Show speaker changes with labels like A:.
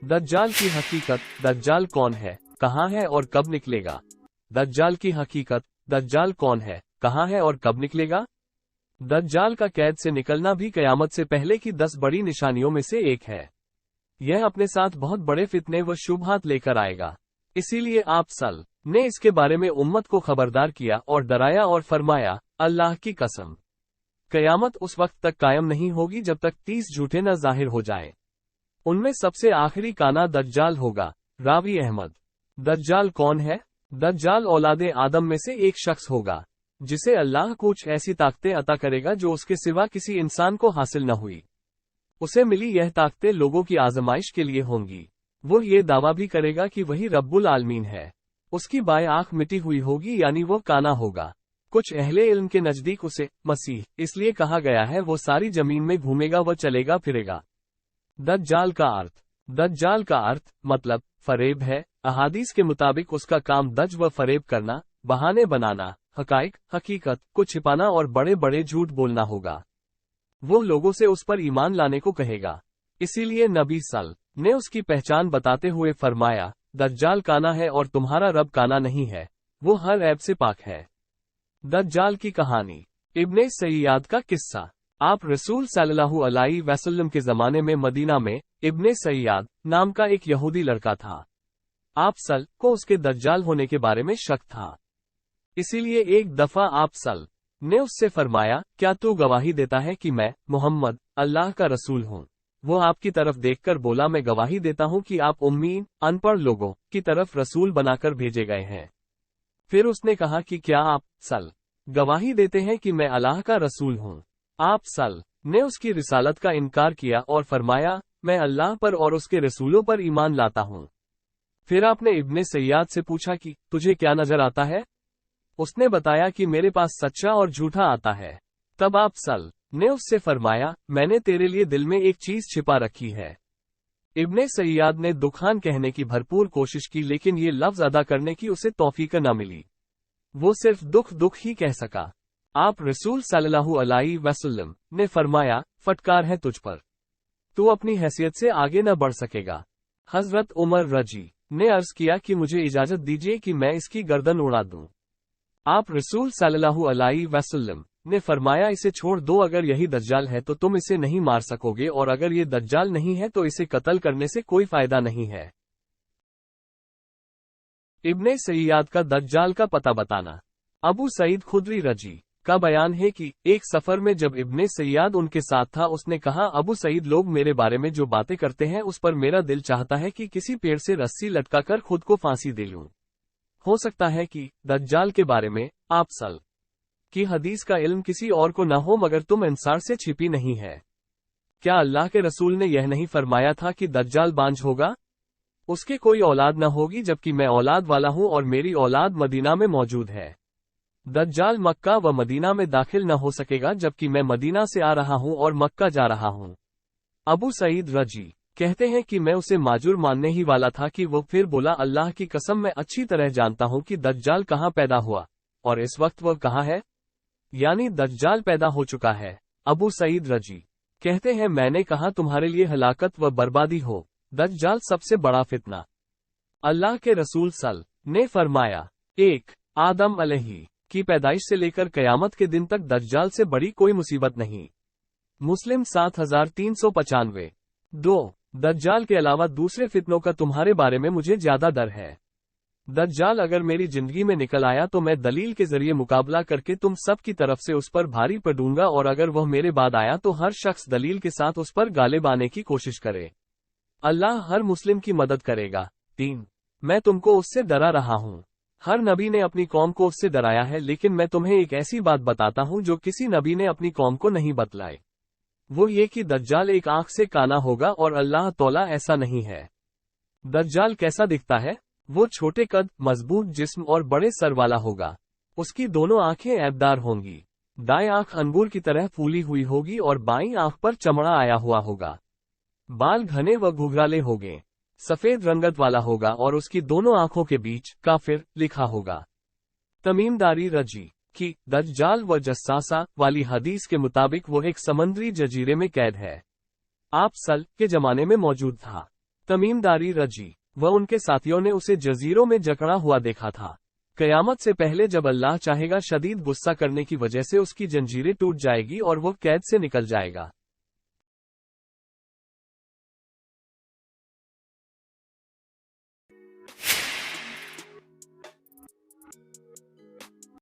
A: दज्जाल की हकीकत। दज्जाल कौन है, कहाँ है और कब निकलेगा? दज्जाल की हकीकत। दज्जाल कौन है, कहाँ है और कब निकलेगा? दज्जाल का कैद से निकलना भी कयामत से पहले की 10 बड़ी निशानियों में से एक है। यह अपने साथ बहुत बड़े फितने व शुबहात लेकर आएगा। इसीलिए आप सल ने इसके बारे में उम्मत को खबरदार किया और डराया और फरमाया, अल्लाह की कसम, कयामत उस वक्त तक कायम नहीं होगी जब तक 30 झूठे न जाहिर हो जाएं। उनमें सबसे आखिरी काना दज्जाल होगा। रावी अहमद। दज्जाल कौन है? दज्जाल औलादे आदम में से एक शख्स होगा, जिसे अल्लाह कुछ ऐसी ताकतें अता करेगा जो उसके सिवा किसी इंसान को हासिल न हुई। उसे मिली यह ताकतें लोगों की आजमाइश के लिए होंगी। वो ये दावा भी करेगा कि वही रब्बुल आलमीन है। उसकी बाएं आंख मिटी हुई होगी, यानी वो काना होगा। कुछ अहले इल्म के नजदीक उसे मसीह इसलिए कहा गया है, वो सारी जमीन में घूमेगा व चलेगा फिरेगा। दज्जाल का अर्थ। दज्जाल का अर्थ मतलब फरेब है। अहादीस के मुताबिक उसका काम दज व फरेब करना, बहाने बनाना, हकीकत को छिपाना और बड़े बड़े झूठ बोलना होगा। वो लोगों से उस पर ईमान लाने को कहेगा। इसीलिए नबी सल ने उसकी पहचान बताते हुए फरमाया, दज्जाल काना है और तुम्हारा रब काना नहीं है, वो हर ऐब से पाक है। दज्जाल की कहानी। इब्ने सय्याद का किस्सा। आप रसूल सल्लल्लाहु अलैहि वसल्लम के जमाने में मदीना में इब्ने सय्याद नाम का एक यहूदी लड़का था। आप सल को उसके दज्जाल होने के बारे में शक था। इसीलिए एक दफा आप सल ने उससे फरमाया, क्या तू गवाही देता है कि मैं मोहम्मद अल्लाह का रसूल हूँ? वो आपकी तरफ देखकर बोला, मैं गवाही देता हूँ कि आप उम्मी अनपढ़ लोगों की तरफ रसूल बनाकर भेजे गए हैं। फिर उसने कहा कि क्या आप सल गवाही देते हैं कि मैं अल्लाह का रसूल हूँ? आप सल ने उसकी रिसालत का इनकार किया और फरमाया, मैं अल्लाह पर और उसके रसूलों पर ईमान लाता हूँ। फिर आपने इब्ने सय्याद से पूछा कि तुझे क्या नजर आता है? उसने बताया कि मेरे पास सच्चा और झूठा आता है। तब आप सल ने उससे फरमाया, मैंने तेरे लिए दिल में एक चीज छिपा रखी है। इब्ने सय्याद ने दुखान कहने की भरपूर कोशिश की, लेकिन ये लफ्ज अदा करने की उसे तौफीक न मिली। वो सिर्फ दुख ही कह सका। आप रसूल सल्लल्लाहु अलैहि वसल्लम ने फरमाया, फटकार है तुझ पर, तू अपनी हैसियत से आगे न बढ़ सकेगा। हजरत उमर रजी ने अर्ज किया कि मुझे इजाजत दीजिए कि मैं इसकी गर्दन उड़ा दूं। आप रसूल सल्लल्लाहु अलैहि वसल्लम ने फरमाया, इसे छोड़ दो, अगर यही दज्जाल है तो तुम इसे नहीं मार सकोगे, और अगर ये दज्जाल नहीं है तो इसे कत्ल करने से कोई फायदा नहीं है। इब्ने सय्याद का दज्जाल का पता बताना। अबू सईद खुदरी रजी का बयान है कि एक सफर में जब इब्ने सय्याद उनके साथ था, उसने कहा, अबू सईद, लोग मेरे बारे में जो बातें करते हैं उस पर मेरा दिल चाहता है कि किसी पेड़ से रस्सी लटकाकर खुद को फांसी दे लूं। हो सकता है कि दज्जाल के बारे में आप सल की हदीस का इल्म किसी और को न हो, मगर तुम अंसार से छिपी नहीं है। क्या अल्लाह के रसूल ने यह नहीं फरमाया था कि दज्जाल बांझ होगा? उसके कोई औलाद न होगी, जबकि मैं औलाद वाला हूं और मेरी औलाद मदीना में मौजूद है। दज्जाल मक्का व मदीना में दाखिल न हो सकेगा, जबकि मैं मदीना से आ रहा हूं और मक्का जा रहा हूं। अबू सईद रजी कहते हैं कि मैं उसे माजूर मानने ही वाला था कि वो फिर बोला, अल्लाह की कसम, मैं अच्छी तरह जानता हूं कि दज्जाल कहां पैदा हुआ और इस वक्त वह कहां है, यानी दज्जाल पैदा हो चुका है। अबू सईद रजी कहते हैं, मैंने कहा, तुम्हारे लिए हलाकत व बर्बादी हो, दज्जाल सबसे बड़ा फितना। अल्लाह के रसूल सल ने फरमाया, एक आदम अलैहि की पैदाइश से लेकर कयामत के दिन तक दज्जाल से बड़ी कोई मुसीबत नहीं। मुस्लिम 7395। 2 दज्जाल के अलावा दूसरे फितनों का तुम्हारे बारे में मुझे ज्यादा डर है। दज्जाल अगर मेरी जिंदगी में निकल आया तो मैं दलील के जरिए मुकाबला करके तुम सब की तरफ से उस पर भारी पड़ूंगा, और अगर वह मेरे बाद आया तो हर शख्स दलील के साथ उस पर गालिब आने की कोशिश करे। अल्लाह हर मुस्लिम की मदद करेगा। 3 मैं तुमको उससे डरा रहा हूँ। हर नबी ने अपनी कौम को उससे डराया है, लेकिन मैं तुम्हें एक ऐसी बात बताता हूँ जो किसी नबी ने अपनी कौम को नहीं बतलाई। वो ये कि दज्जाल एक आंख से काना होगा और अल्लाह तौला ऐसा नहीं है। दज्जाल कैसा दिखता है? वो छोटे कद, मजबूत जिस्म और बड़े सर वाला होगा। उसकी दोनों आंखें ऐबदार होंगी। दाएं आंख अंगूर की तरह फूली हुई होगी और बाईं आंख पर चमड़ा आया हुआ होगा। बाल घने व घुघराले होंगे। सफेद रंगत वाला होगा और उसकी दोनों आंखों के बीच काफिर लिखा होगा। तमीमदारी रजी की दज्जाल व जस्सासा वाली हदीस के मुताबिक वो एक समंदरी जजीरे में कैद है। आप सल के जमाने में मौजूद था। तमीमदारी रजी, वह उनके साथियों ने उसे जजीरों में जकड़ा हुआ देखा था। कयामत से पहले जब अल्लाह चाहेगा शदीद गुस्सा करने की वजह से उसकी जंजीरें टूट जाएगी और वो कैद से निकल जाएगा।